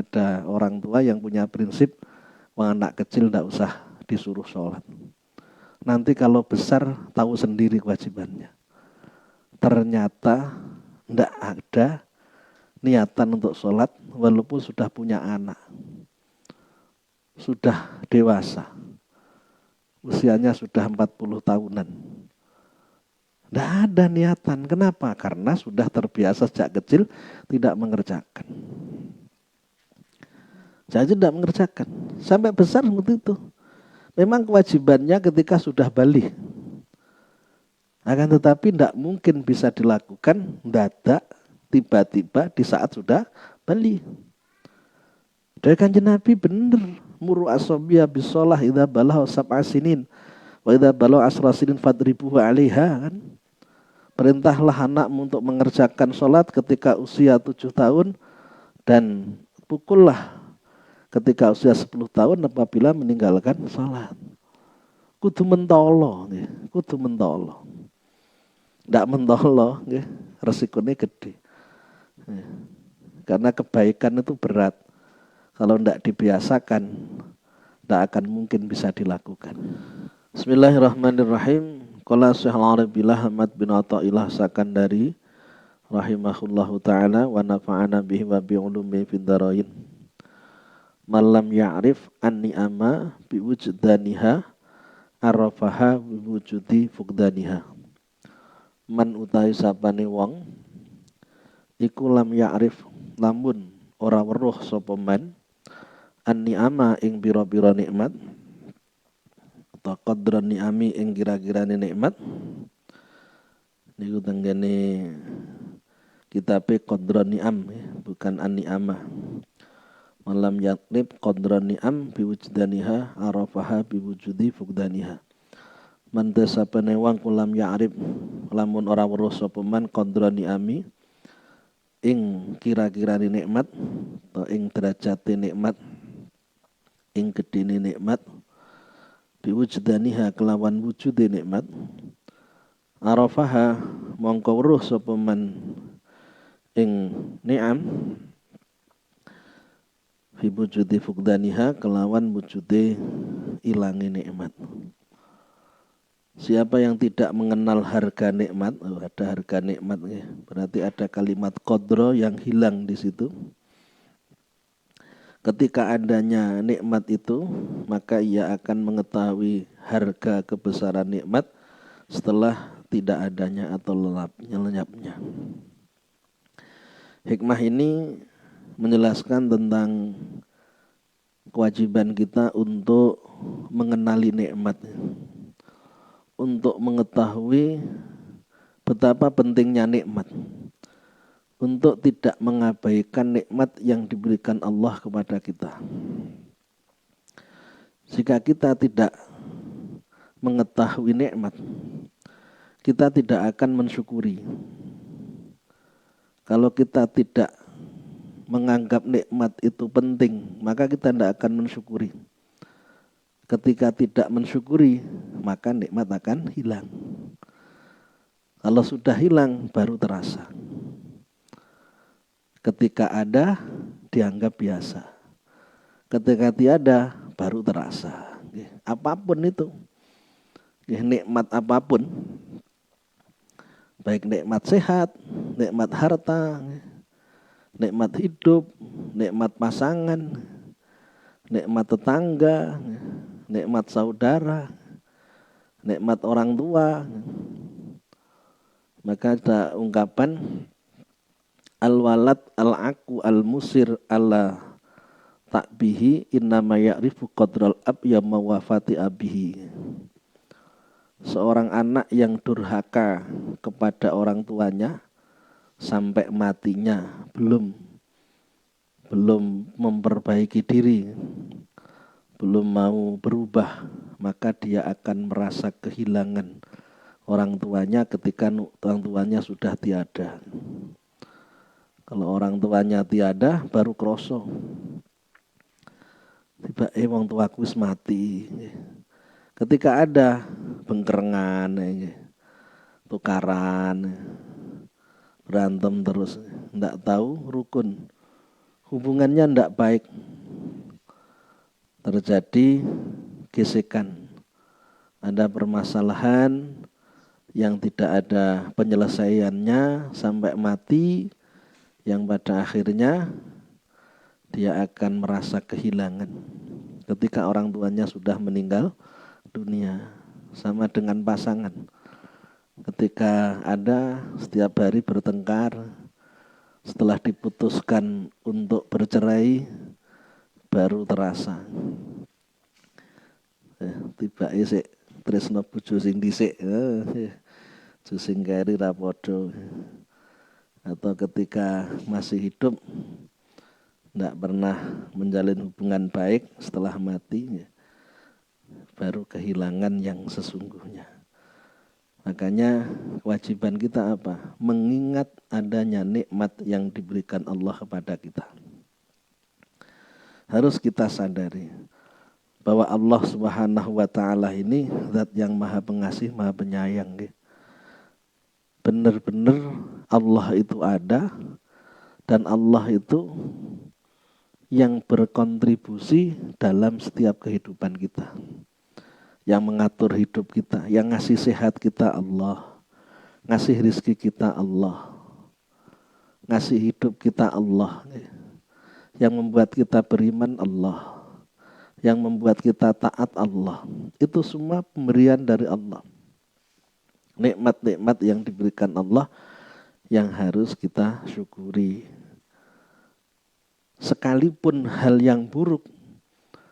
Ada orang tua yang punya prinsip anak kecil tidak usah disuruh sholat. Nanti kalau besar tahu sendiri kewajibannya. Ternyata tidak ada niatan untuk sholat walaupun sudah punya anak. Sudah dewasa. Usianya sudah 40 tahunan. Tidak ada niatan. Kenapa? Karena sudah terbiasa sejak kecil tidak mengerjakan. Saya tidak mengerjakan. Sampai besar seperti itu. Memang kewajibannya ketika sudah balik. Akan tetapi tidak mungkin bisa dilakukan mendadak tiba-tiba di saat sudah balik. Dari Kanjeng Nabi benar. Muru asobiyah bisolah idha balah sab'a sinin. Wa idha balah asra sinin fadribuhu alaiha. Kan? Perintahlah anakmu untuk mengerjakan sholat ketika usia 7 tahun. Dan pukullah ketika usia 10 tahun apabila meninggalkan sholat. Kudu mentolo, kudu mentolo. Tidak mentolo, resikonya gede. Karena kebaikan itu berat. Kalau tidak dibiasakan, tidak akan mungkin bisa dilakukan. Bismillahirrahmanirrahim. Qala Syekh Al-Arabi Ahmad bin Athaillah Sakandari rahimahullahu ta'ala wa nafa'ana bihi wa bi'ulumi fid dharain. Malam ya'rif an-ni'ama biwujdaniha arafaha biwujudi fugdaniha. Man utahi sapane wong iku lam ya'rif lamun ora weruh sapa man an-ni'ama ing pira-pira nikmat atau qadran ni'ami ing kira-kirane nikmat. Niku tenggene kitabe qadran ni'am bukan an-ni'ama. Malam yakrib qadran ni'am biwujdaniha arafaha biwujudi fugdaniha. Man tasapane wong kulam ya'rif lamun ora weruh sapa man qadran ni'ami ing kira-kirane nikmat atau ing derajate nikmat ing gedene nikmat biwujdaniha kelawan wujude nikmat arafaha mongko weruh sapa man ing ni'am fi wujudi fugdaniha kelawan wujude ilange nikmat. Siapa yang tidak mengenal harga nikmat, ada harga nikmat ya, berarti ada kalimat qadra yang hilang di situ. Ketika adanya nikmat itu, maka ia akan mengetahui harga kebesaran nikmat setelah tidak adanya atau lenyapnya. Hikmah ini menjelaskan tentang kewajiban kita untuk mengenali nikmat, untuk mengetahui betapa pentingnya nikmat, untuk tidak mengabaikan nikmat yang diberikan Allah kepada kita. Jika kita tidak mengetahui nikmat, kita tidak akan mensyukuri. Kalau kita tidak menganggap nikmat itu penting, maka kita tidak akan mensyukuri. Ketika tidak mensyukuri, maka nikmat akan hilang. Kalau sudah hilang, baru terasa. Ketika ada, dianggap biasa. Ketika tiada, baru terasa. Apapun itu, nikmat apapun, baik nikmat sehat, nikmat harta, nikmat hidup, nikmat pasangan, nikmat tetangga, nikmat saudara, nikmat orang tua. Maka ada ungkapan al-walad al-aku al-musir ala takbihi innama ya'rifu qadral ab yamma wafati abihi. Seorang anak yang durhaka kepada orang tuanya sampai matinya belum memperbaiki diri, belum mau berubah, maka dia akan merasa kehilangan orang tuanya ketika orang tuanya sudah tiada. Kalau orang tuanya tiada baru kroso. Tiba wong tuaku wis mati. Ketika ada bengkerengan, tukaran, berantem terus, ndak tahu rukun hubungannya tidak baik, terjadi gesekan, ada permasalahan yang tidak ada penyelesaiannya sampai mati, yang pada akhirnya dia akan merasa kehilangan ketika orang tuanya sudah meninggal dunia. Sama dengan pasangan, ketika ada setiap hari bertengkar, setelah diputuskan untuk bercerai baru terasa tiba isik tresno bojo sing dhisik sing keri ra padha. Atau ketika masih hidup tidak pernah menjalin hubungan baik, setelah mati baru kehilangan yang sesungguhnya. Makanya kewajiban kita apa? Mengingat adanya nikmat yang diberikan Allah kepada kita. Harus kita sadari bahwa Allah Subhanahu wa ta'ala ini zat yang maha pengasih, maha penyayang. Benar-benar Allah itu ada, dan Allah itu yang berkontribusi dalam setiap kehidupan kita, yang mengatur hidup kita, yang ngasih sehat kita Allah, ngasih rizki kita Allah, ngasih hidup kita Allah, yang membuat kita beriman Allah, yang membuat kita taat Allah. Itu semua pemberian dari Allah, nikmat-nikmat yang diberikan Allah yang harus kita syukuri. Sekalipun hal yang buruk,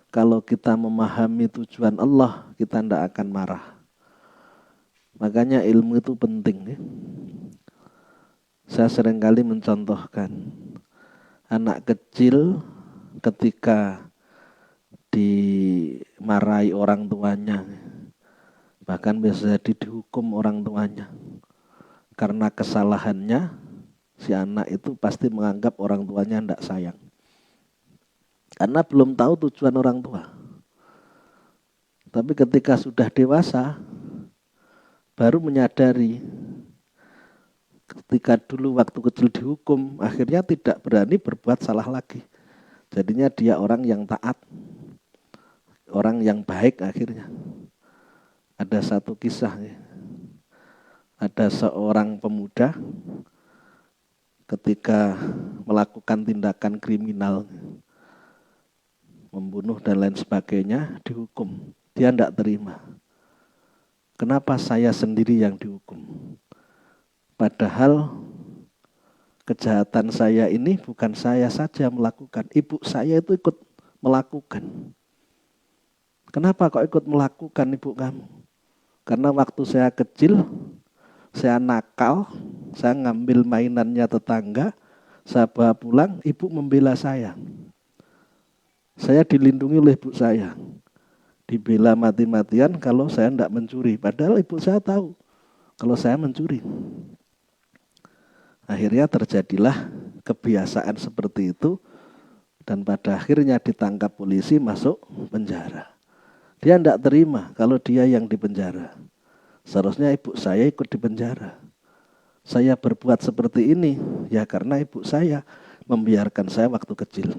kalau kita memahami tujuan Allah, kita tidak akan marah. Makanya ilmu itu penting. Saya seringkali mencontohkan anak kecil ketika dimarahi orang tuanya, bahkan bisa jadi dihukum orang tuanya, karena kesalahannya si anak itu pasti menganggap orang tuanya tidak sayang, karena belum tahu tujuan orang tua. Tapi ketika sudah dewasa, baru menyadari ketika dulu waktu kecil dihukum, akhirnya tidak berani berbuat salah lagi. Jadinya dia orang yang taat, orang yang baik akhirnya. Ada satu kisah, ada seorang pemuda ketika melakukan tindakan kriminal, membunuh dan lain sebagainya, dihukum. Dia tidak terima. Kenapa saya sendiri yang dihukum? Padahal kejahatan saya ini bukan saya saja melakukan, ibu saya itu ikut melakukan. Kenapa kok ikut melakukan ibu kamu? Karena waktu saya kecil, saya nakal, saya ngambil mainannya tetangga, saya bawa pulang, ibu membela saya. Saya dilindungi oleh ibu saya. Dibela mati-matian kalau saya tidak mencuri. Padahal ibu saya tahu kalau saya mencuri. Akhirnya terjadilah kebiasaan seperti itu, dan pada akhirnya ditangkap polisi, masuk penjara. Dia tidak terima kalau dia yang dipenjara. Seharusnya ibu saya ikut dipenjara. Saya berbuat seperti ini ya karena ibu saya membiarkan saya waktu kecil.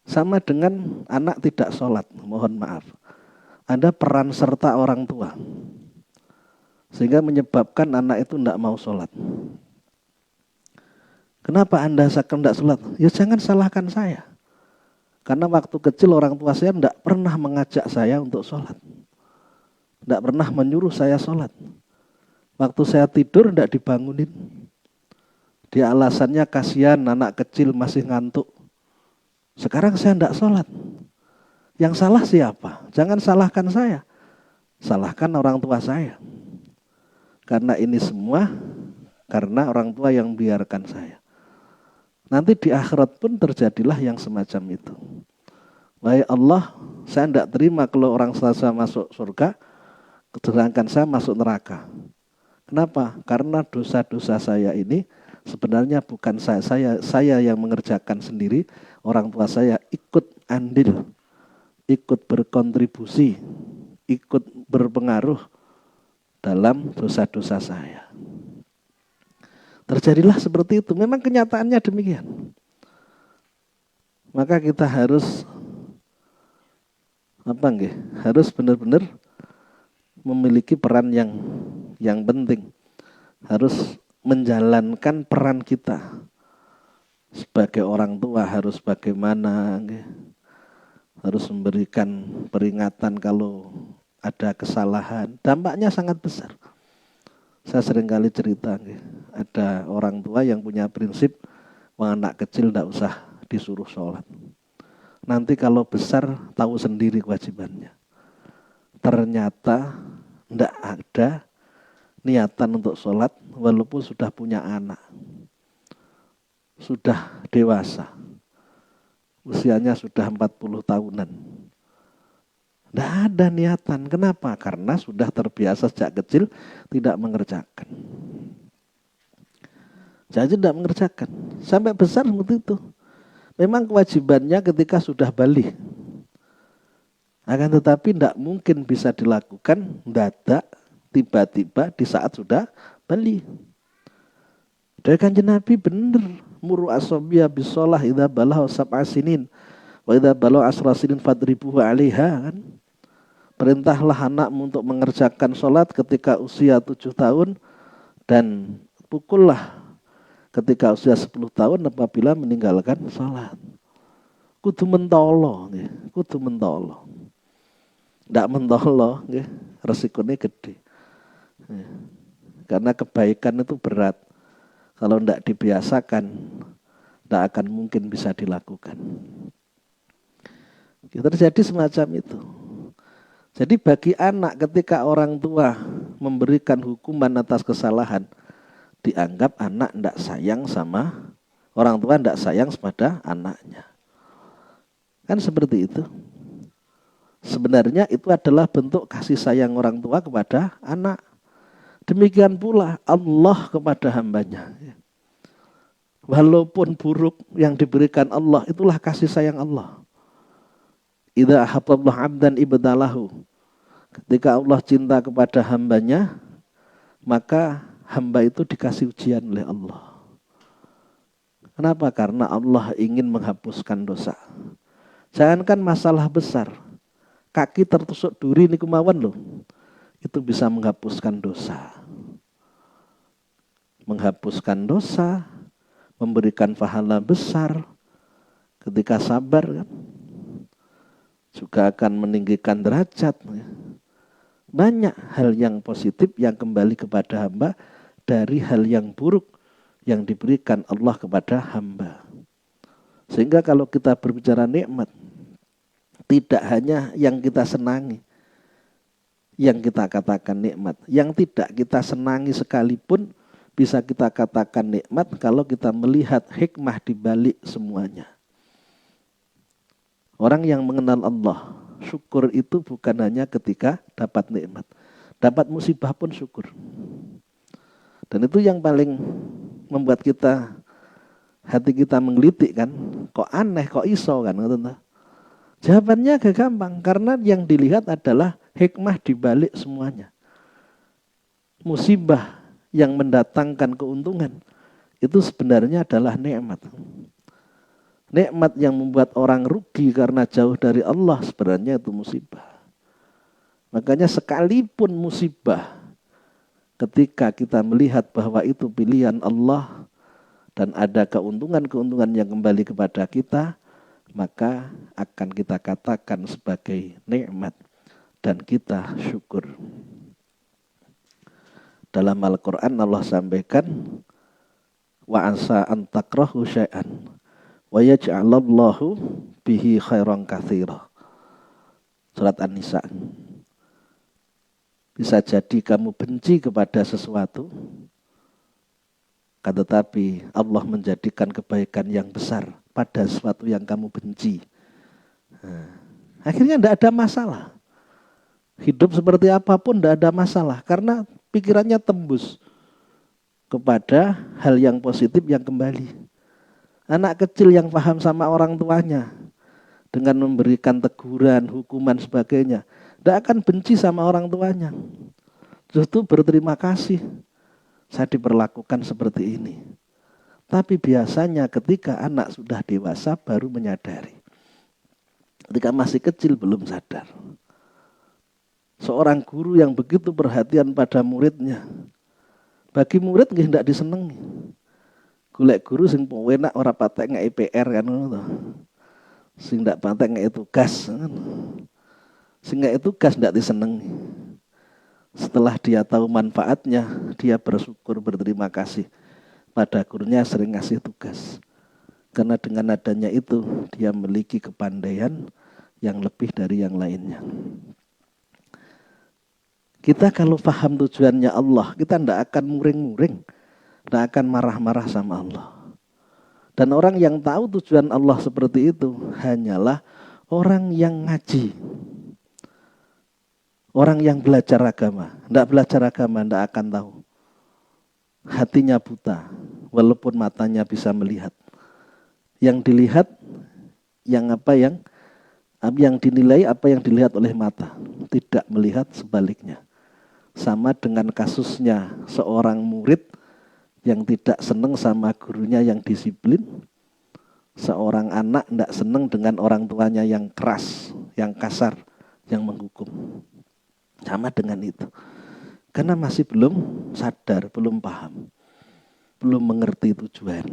Sama dengan anak tidak sholat, mohon maaf. Ada peran serta orang tua, sehingga menyebabkan anak itu tidak mau sholat. Kenapa Anda tidak sholat? Ya jangan salahkan saya. Karena waktu kecil orang tua saya tidak pernah mengajak saya untuk sholat. Tidak pernah menyuruh saya sholat. Waktu saya tidur tidak dibangunin. Dia alasannya kasihan anak kecil masih ngantuk. Sekarang saya tidak sholat. Yang salah siapa? Jangan salahkan saya. Salahkan orang tua saya. Karena ini semua karena orang tua yang biarkan saya. Nanti di akhirat pun terjadilah yang semacam itu. Wahai Allah, saya tidak terima kalau orang saya masuk surga, sedangkan saya masuk neraka. Kenapa? Karena dosa-dosa saya ini sebenarnya bukan saya yang mengerjakan sendiri. Orang tua saya ikut andil, ikut berkontribusi, ikut berpengaruh dalam dosa-dosa saya. Terjadilah seperti itu. Memang kenyataannya demikian. maka kita harus harus benar-benar memiliki peran yang penting. Harus menjalankan peran kita sebagai orang tua. Harus bagaimana, harus memberikan peringatan kalau ada kesalahan. Dampaknya sangat besar. Saya seringkali cerita, ada orang tua yang punya prinsip anak kecil tidak usah disuruh sholat. Nanti kalau besar tahu sendiri kewajibannya. Ternyata tidak ada niatan untuk sholat walaupun sudah punya anak. Sudah dewasa. Usianya sudah 40 tahunan. Tidak ada niatan. Kenapa? Karena sudah terbiasa sejak kecil tidak mengerjakan. Jadi tidak mengerjakan. Sampai besar seperti itu. Memang kewajibannya ketika sudah balik. Akan tetapi tidak mungkin bisa dilakukan mendadak, tiba-tiba di saat sudah balik. Dari Kanjeng Nabi benar. Muru asobiyah bisolah idha balahu sab'a sinin. Wa idha balahu asra sinin fadribuhu alaiha. Kan? Perintahlah anakmu untuk mengerjakan sholat ketika usia 7 tahun dan pukullah ketika usia 10 tahun apabila meninggalkan sholat. Kudu mentolo, kudu mentolo. Tidak mentolo, resikonya gede. Karena kebaikan itu berat. Kalau tidak dibiasakan, tidak akan mungkin bisa dilakukan. Terjadi semacam itu. Jadi bagi anak ketika orang tua memberikan hukuman atas kesalahan, dianggap anak tidak sayang sama orang tua, tidak sayang kepada anaknya. Kan seperti itu. Sebenarnya itu adalah bentuk kasih sayang orang tua kepada anak. Demikian pula Allah kepada hambanya. Walaupun buruk yang diberikan Allah, itulah kasih sayang Allah. Idza ahabballahu 'abdan ibtalahu. Ketika Allah cinta kepada hambanya, maka hamba itu dikasih ujian oleh Allah. Kenapa? Karena Allah ingin menghapuskan dosa. Jangankan masalah besar, kaki tertusuk duri ini kemauan loh. Itu bisa menghapuskan dosa. Menghapuskan dosa, memberikan pahala besar ketika sabar kan. Juga akan meninggikan derajat. Banyak hal yang positif yang kembali kepada hamba dari hal yang buruk yang diberikan Allah kepada hamba. Sehingga kalau kita berbicara nikmat, tidak hanya yang kita senangi, yang kita katakan nikmat. Yang tidak kita senangi sekalipun bisa kita katakan nikmat kalau kita melihat hikmah di balik semuanya. Orang yang mengenal Allah, syukur itu bukan hanya ketika dapat nikmat. Dapat musibah pun syukur. Dan itu yang paling membuat kita, hati kita menggelitik kan. Kok aneh, kok iso kan. Jawabannya agak gampang. Karena yang dilihat adalah hikmah di balik semuanya. Musibah yang mendatangkan keuntungan, itu sebenarnya adalah nikmat. Nikmat yang membuat orang rugi karena jauh dari Allah sebenarnya itu musibah. Makanya sekalipun musibah, ketika kita melihat bahwa itu pilihan Allah dan ada keuntungan-keuntungan yang kembali kepada kita, maka akan kita katakan sebagai nikmat dan kita syukur. Dalam Al-Quran Allah sampaikan, wa asa an takrahu syai'an wa yaj'alallahu bihi khairan katsira. Surat An-Nisa. Bisa jadi kamu benci kepada sesuatu, tetapi Allah menjadikan kebaikan yang besar pada sesuatu yang kamu benci. Akhirnya tidak ada masalah. Hidup seperti apapun tidak ada masalah. Karena pikirannya tembus kepada hal yang positif yang kembali. Anak kecil yang paham sama orang tuanya dengan memberikan teguran, hukuman, sebagainya, tidak akan benci sama orang tuanya. Justru berterima kasih, saya diperlakukan seperti ini. Tapi biasanya ketika anak sudah dewasa baru menyadari. Ketika masih kecil belum sadar. Seorang guru yang begitu perhatian pada muridnya, bagi murid nggih ndak disenengi. Golek guru sing penak ora patek ngeki PR kan ngono to. Sing ndak patek ngeki tugas kan. Sing ngeki tugas ndak disenengi. Setelah dia tahu manfaatnya, dia bersyukur, berterima kasih pada gurunya sering ngasih tugas. Karena dengan adanya itu, dia memiliki kepandaian yang lebih dari yang lainnya. Kita kalau paham tujuannya Allah, kita tidak akan muring-muring, tidak akan marah-marah sama Allah. Dan orang yang tahu tujuan Allah seperti itu hanyalah orang yang ngaji. Orang yang belajar agama. Tidak belajar agama, tidak akan tahu. Hatinya buta, walaupun matanya bisa melihat. Yang dilihat, yang dinilai apa yang dilihat oleh mata. Tidak melihat sebaliknya. Sama dengan kasusnya seorang murid yang tidak senang sama gurunya yang disiplin. Seorang anak tidak senang dengan orang tuanya yang keras, yang kasar, yang menghukum. Sama dengan itu. Karena masih belum sadar, belum paham. Belum mengerti tujuan.